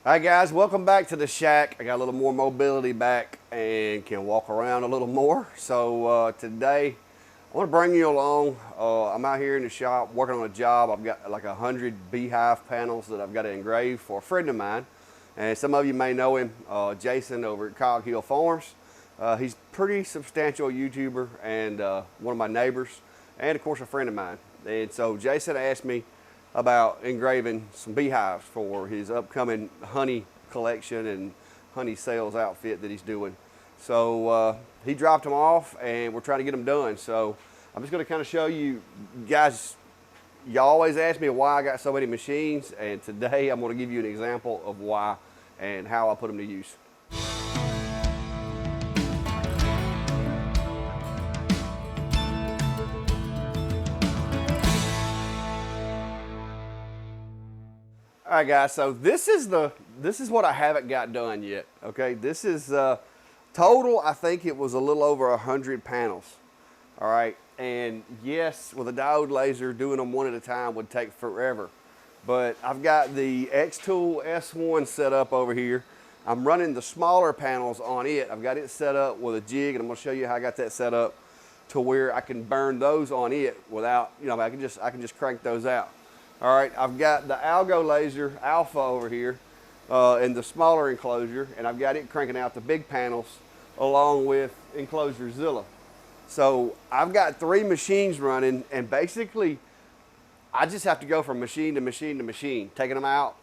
Hi guys, welcome back to the shack. I got a little more mobility back and can walk around a little more. So today I want to bring you along. I'm out here in the shop working on a job. I've got like 100 beehive panels that I've got to engrave for a friend of mine. And some of you may know him, Jason over at Cog Hill Farms. He's a pretty substantial YouTuber and one of my neighbors and of course a friend of mine. And so Jason asked me about engraving some beehives for his upcoming honey collection and honey sales outfit that he's doing. So he dropped them off and we're trying to get them done. So I'm just going to kind of show you guys. You always ask me why I got so many machines, and today I'm going to give you an example of why and how I put them to use. All right, guys. So this is what I haven't got done yet. Okay, this is total. I think it was a little over 100 panels. All right, and yes, with a diode laser, doing them one at a time would take forever. But I've got the X-Tool S1 set up over here. I'm running the smaller panels on it. I've got it set up with a jig, and I'm going to show you how I got that set up to where I can burn those on it without, I can just crank those out. All right, I've got the Algo Laser Alpha over here in the smaller enclosure, and I've got it cranking out the big panels along with enclosure Zilla. So I've got 3 machines running, and basically I just have to go from machine to machine to machine, taking them out,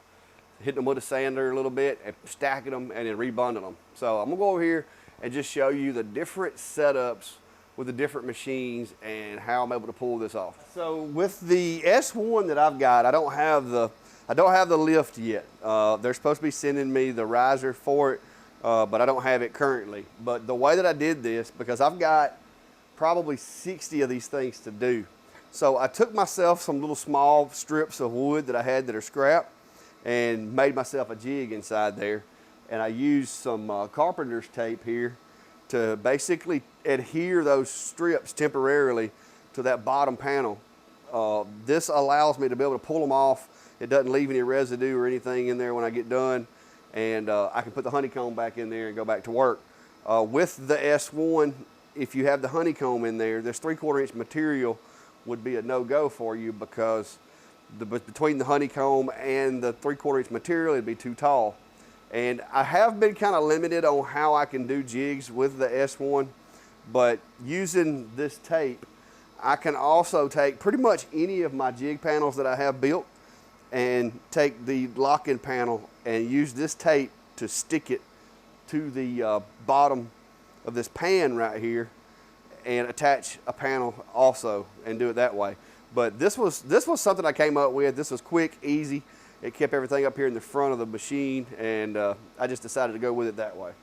hitting them with a sander a little bit, and stacking them, and then rebundling them. So I'm gonna go over here and just show you the different setups with the different machines and how I'm able to pull this off. So with the S1 that I've got, I don't have the lift yet. They're supposed to be sending me the riser for it, but I don't have it currently. But the way that I did this, because I've got probably 60 of these things to do. So I took myself some little small strips of wood that I had that are scrap and made myself a jig inside there. And I used some carpenter's tape here to basically adhere those strips temporarily to that bottom panel. This allows me to be able to pull them off. It doesn't leave any residue or anything in there when I get done. And I can put the honeycomb back in there and go back to work. With the S1, if you have the honeycomb in there, this 3/4 inch material would be a no-go for you, because between the honeycomb and the 3/4 inch material, it'd be too tall. And I have been kind of limited on how I can do jigs with the S1, but using this tape, I can also take pretty much any of my jig panels that I have built and take the lock-in panel and use this tape to stick it to the bottom of this pan right here and attach a panel also and do it that way. But this was something I came up with. This was quick, easy. It kept everything up here in the front of the machine, and I just decided to go with it that way.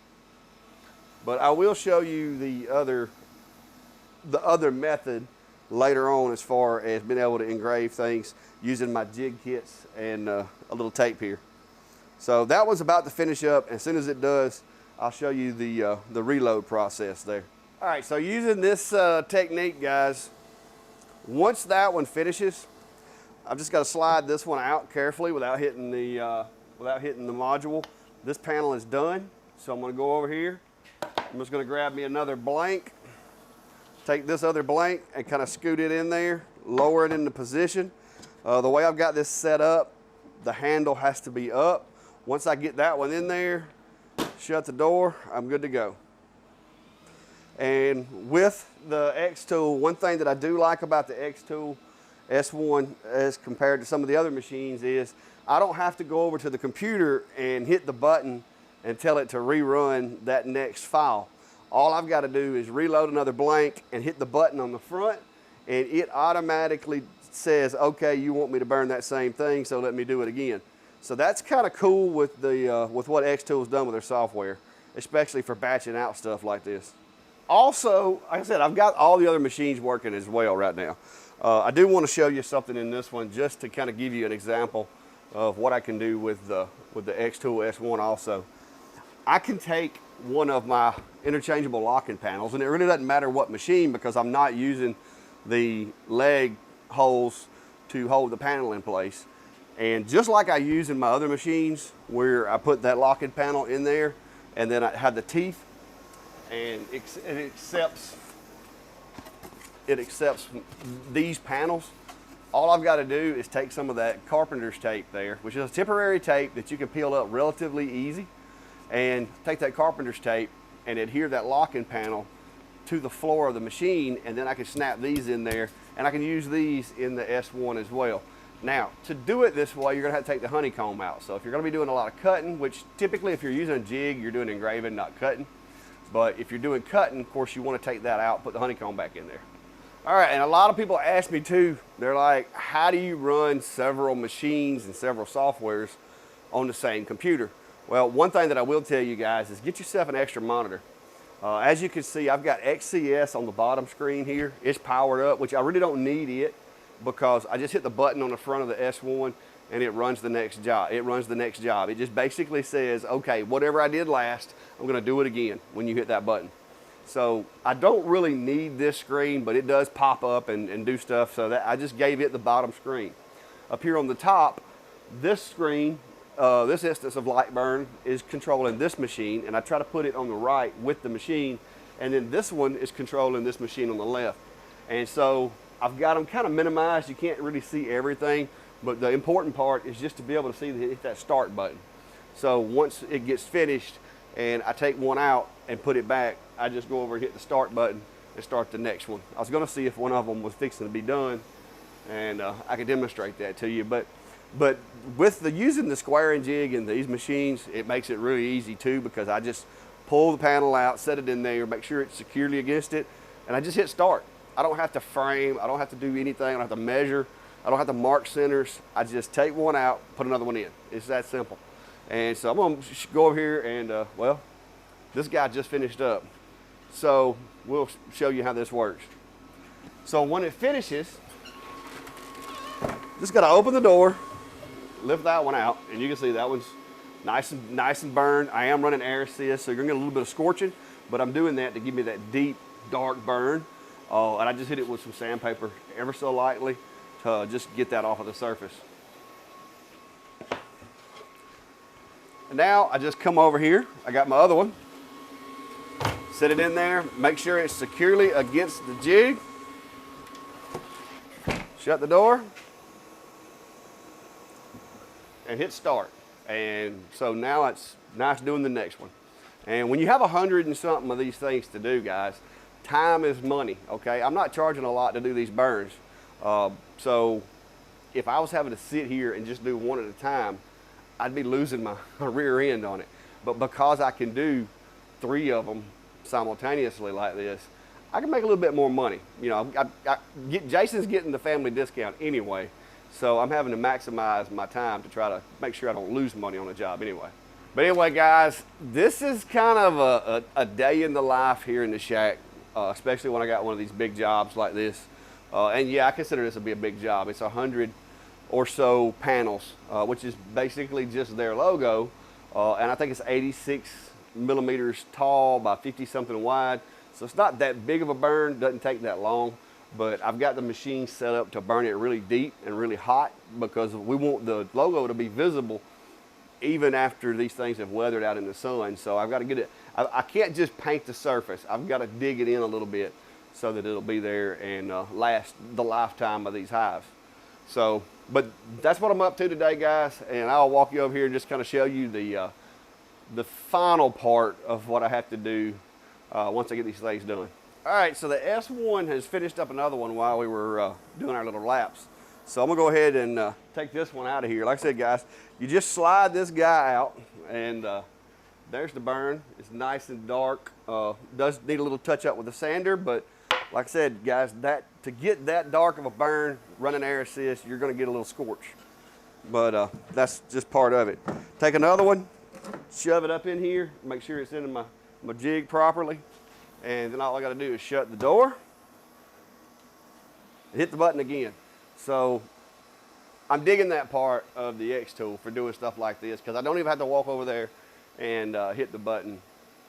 But I will show you the other method later on, as far as being able to engrave things using my jig kits and a little tape here. So that one's about to finish up. As soon as it does, I'll show you the reload process there. All right, so using this technique, guys, once that one finishes, I've just got to slide this one out carefully without hitting the module. This panel is done, so I'm going to go over here. I'm just going to grab me another blank, take this other blank and kind of scoot it in there, lower it into position. The way I've got this set up, the handle has to be up. Once I get that one in there, shut the door, I'm good to go. And with the X-Tool, one thing that I do like about the X-Tool S1 as compared to some of the other machines is I don't have to go over to the computer and hit the button and tell it to rerun that next file. All I've got to do is reload another blank and hit the button on the front, and it automatically says, okay, you want me to burn that same thing, so let me do it again. So that's kind of cool with what X-Tool's done with their software, especially for batching out stuff like this. Also, like I said, I've got all the other machines working as well right now. I do want to show you something in this one just to kind of give you an example of what I can do with the X-Tool S1 also. I can take one of my interchangeable locking panels, and it really doesn't matter what machine, because I'm not using the leg holes to hold the panel in place. And just like I use in my other machines where I put that locking panel in there and then I have the teeth, and it accepts these panels. All I've got to do is take some of that carpenter's tape there, which is a temporary tape that you can peel up relatively easy, and take that carpenter's tape and adhere that locking panel to the floor of the machine, and then I can snap these in there, and I can use these in the S1 as well. Now, to do it this way, you're gonna have to take the honeycomb out. So if you're gonna be doing a lot of cutting, which typically if you're using a jig, you're doing engraving, not cutting. But if you're doing cutting, of course, you wanna take that out, put the honeycomb back in there. All right, and a lot of people ask me too, they're like, how do you run several machines and several softwares on the same computer? Well, one thing that I will tell you guys is get yourself an extra monitor. As you can see, I've got XCS on the bottom screen here. It's powered up, which I really don't need it because I just hit the button on the front of the S1 and it runs the next job. It just basically says, okay, whatever I did last, I'm gonna do it again when you hit that button. So I don't really need this screen, but it does pop up and do stuff, so that I just gave it the bottom screen. Up here on the top, this screen, this instance of Lightburn is controlling this machine, and I try to put it on the right with the machine, and then this one is controlling this machine on the left. And so I've got them kind of minimized. You can't really see everything, but the important part is just to be able to see hit that start button. So once it gets finished and I take one out and put it back, I just go over and hit the start button and start the next one. I was gonna see if one of them was fixing to be done, and I could demonstrate that to you. But with using the square and jig in these machines, it makes it really easy too, because I just pull the panel out, set it in there, make sure it's securely against it, and I just hit start. I don't have to frame, I don't have to do anything, I don't have to measure, I don't have to mark centers. I just take one out, put another one in. It's that simple. And so I'm gonna go over here and, well, this guy just finished up. So we'll show you how this works. So when it finishes, just gotta open the door, lift that one out, and you can see that one's nice and burned. I am running air assist, so you're gonna get a little bit of scorching, but I'm doing that to give me that deep, dark burn. And I just hit it with some sandpaper ever so lightly to just get that off of the surface. And now I just come over here. I got my other one. Set it in there, make sure it's securely against the jig. Shut the door and hit start. And so now it's nice doing the next one. And when you have 100 and something of these things to do, guys, time is money, okay? I'm not charging a lot to do these burns. So if I was having to sit here and just do one at a time, I'd be losing my rear end on it. But because I can do 3 of them simultaneously like this, I can make a little bit more money. You know, Jason's getting the family discount anyway, so I'm having to maximize my time to try to make sure I don't lose money on a job anyway. But anyway, guys, this is kind of a day in the life here in the shack, especially when I got one of these big jobs like this. And yeah, I consider this to be a big job. It's 100 or so panels, which is basically just their logo. And I think it's 86 millimeters tall by 50 something wide. So it's not that big of a burn, doesn't take that long, but I've got the machine set up to burn it really deep and really hot because we want the logo to be visible even after these things have weathered out in the sun. So I've got to get it, I can't just paint the surface. I've got to dig it in a little bit so that it'll be there and last the lifetime of these hives. So, but that's what I'm up to today, guys, and I'll walk you over here and just kind of show you the final part of what I have to do once I get these things done. All right, so the S1 has finished up another one while we were doing our little laps. So I'm gonna go ahead and take this one out of here. Like I said, guys, you just slide this guy out and there's the burn. It's nice and dark. Does need a little touch up with the sander, but like I said, guys, to get that dark of a burn, running air assist, you're gonna get a little scorch. But that's just part of it. Take another one, shove it up in here, make sure it's in my jig properly, and then all I gotta do is shut the door, hit the button again. So I'm digging that part of the X tool for doing stuff like this, because I don't even have to walk over there and hit the button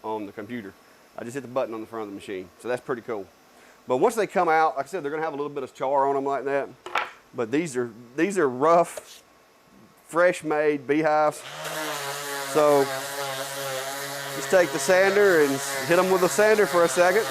on the computer. I just hit the button on the front of the machine. So that's pretty cool. But once they come out, like I said, they're gonna have a little bit of char on them like that. But these are rough fresh made beehives. So just take the sander and hit them with a sander for a second.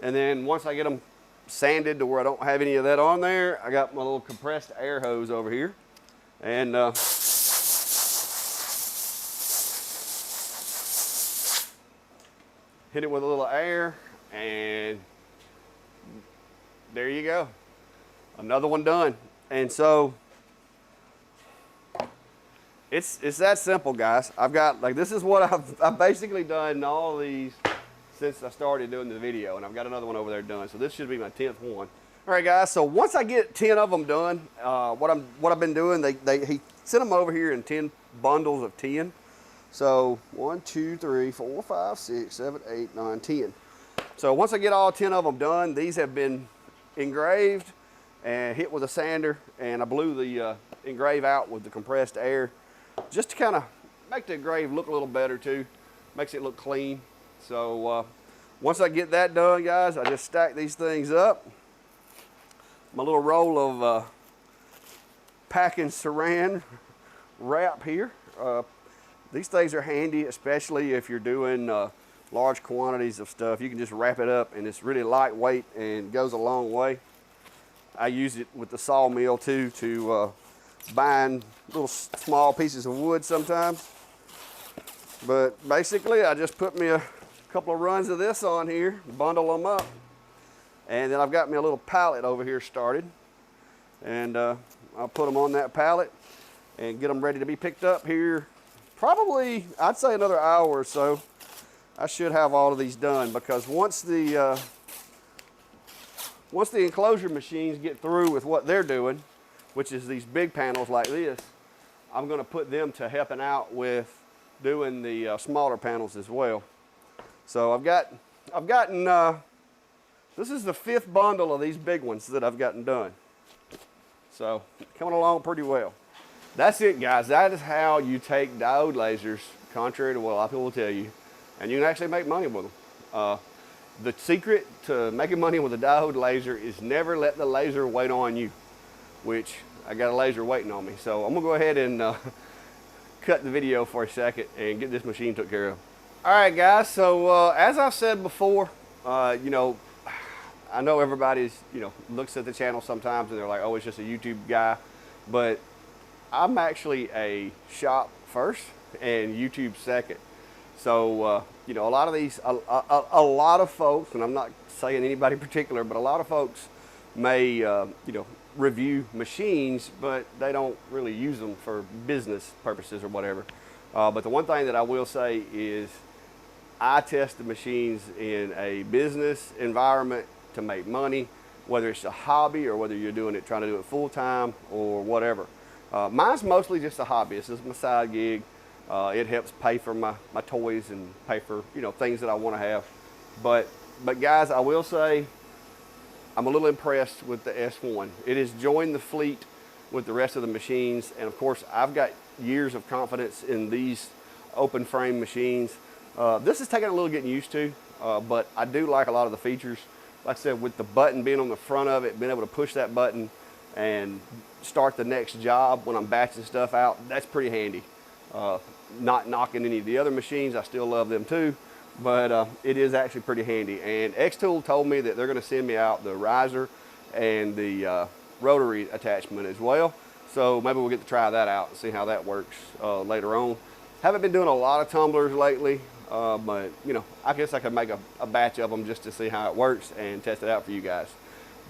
And then once I get them sanded to where I don't have any of that on there, I got my little compressed air hose over here. And hit it with a little air, and there you go. Another one done. And so it's that simple, guys. I've got, like, this is what I've basically done all these since I started doing the video, and I've got another one over there done. So this should be my 10th one. All right, guys, so once I get 10 of them done, what I've been doing, he sent them over here in 10 bundles of 10. So 1, 2, 3, 4, 5, 6, 7, 8, 9, 10. So once I get all 10 of them done, these have been engraved and hit with a sander, and I blew the engrave out with the compressed air just to kind of make the engrave look a little better too. Makes it look clean. So once I get that done, guys, I just stack these things up. My little roll of packing saran wrap here. These things are handy, especially if you're doing large quantities of stuff. You can just wrap it up, and it's really lightweight and goes a long way. I use it with the sawmill too to bind little small pieces of wood sometimes. But basically, I just put me a couple of runs of this on here, bundle them up, and then I've got me a little pallet over here started, and I'll put them on that pallet and get them ready to be picked up here. Probably, I'd say another hour or so. I should have all of these done, because once the enclosure machines get through with what they're doing, which is these big panels like this, I'm going to put them to helping out with doing the smaller panels as well. So I've gotten, this is the 5th bundle of these big ones that I've gotten done. So coming along pretty well. That's it, guys. That is how you take diode lasers, contrary to what a lot of people will tell you, and you can actually make money with them. The secret to making money with a diode laser is never let the laser wait on you, which I got a laser waiting on me. So I'm gonna go ahead and cut the video for a second and get this machine took care of. All right, guys, so as I've said before, you know, I know everybody's, looks at the channel sometimes and they're like, oh, it's just a YouTube guy, but I'm actually a shop first and YouTube second. So, a lot of these, a lot of folks, and I'm not saying anybody in particular, but a lot of folks may, review machines, but they don't really use them for business purposes or whatever. But the one thing that I will say is I test the machines in a business environment to make money, whether it's a hobby or whether you're doing it, trying to do it full time or whatever. Mine's mostly just a hobby. This is my side gig. It helps pay for my toys and pay for, things that I want to have. But guys, I will say I'm a little impressed with the S1. It has joined the fleet with the rest of the machines. And of course, I've got years of confidence in these open frame machines. This is taking a little getting used to, but I do like a lot of the features. Like I said, with the button being on the front of it, being able to push that button and start the next job when I'm batching stuff out, that's pretty handy. Not knocking any of the other machines, I still love them too, but it is actually pretty handy. And Xtool told me that they're going to send me out the riser and the rotary attachment as well. So maybe we'll get to try that out and see how that works later on. Haven't been doing a lot of tumblers lately, but I guess I could make a batch of them just to see how it works and test it out for you guys.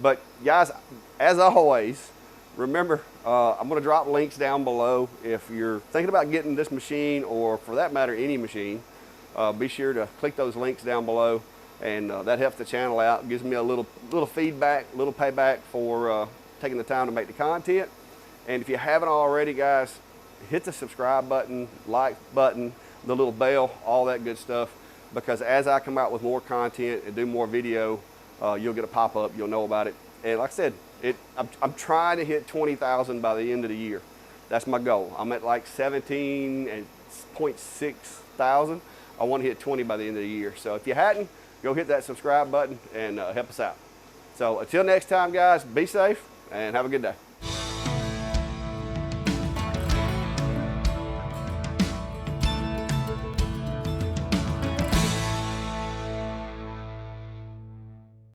But guys, as always, remember, I'm going to drop links down below. If you're thinking about getting this machine, or for that matter, any machine, be sure to click those links down below, and that helps the channel out. It gives me a little feedback, a little payback for taking the time to make the content. And if you haven't already, guys, hit the subscribe button, like button, the little bell, all that good stuff, because as I come out with more content and do more video, you'll get a pop-up, you'll know about it. And like I said, I'm trying to hit 20,000 by the end of the year. That's my goal. I'm at like 17 and 0.6 thousand. I want to hit 20 by the end of the year. So if you hadn't, go hit that subscribe button and help us out. So until next time, guys, be safe and have a good day.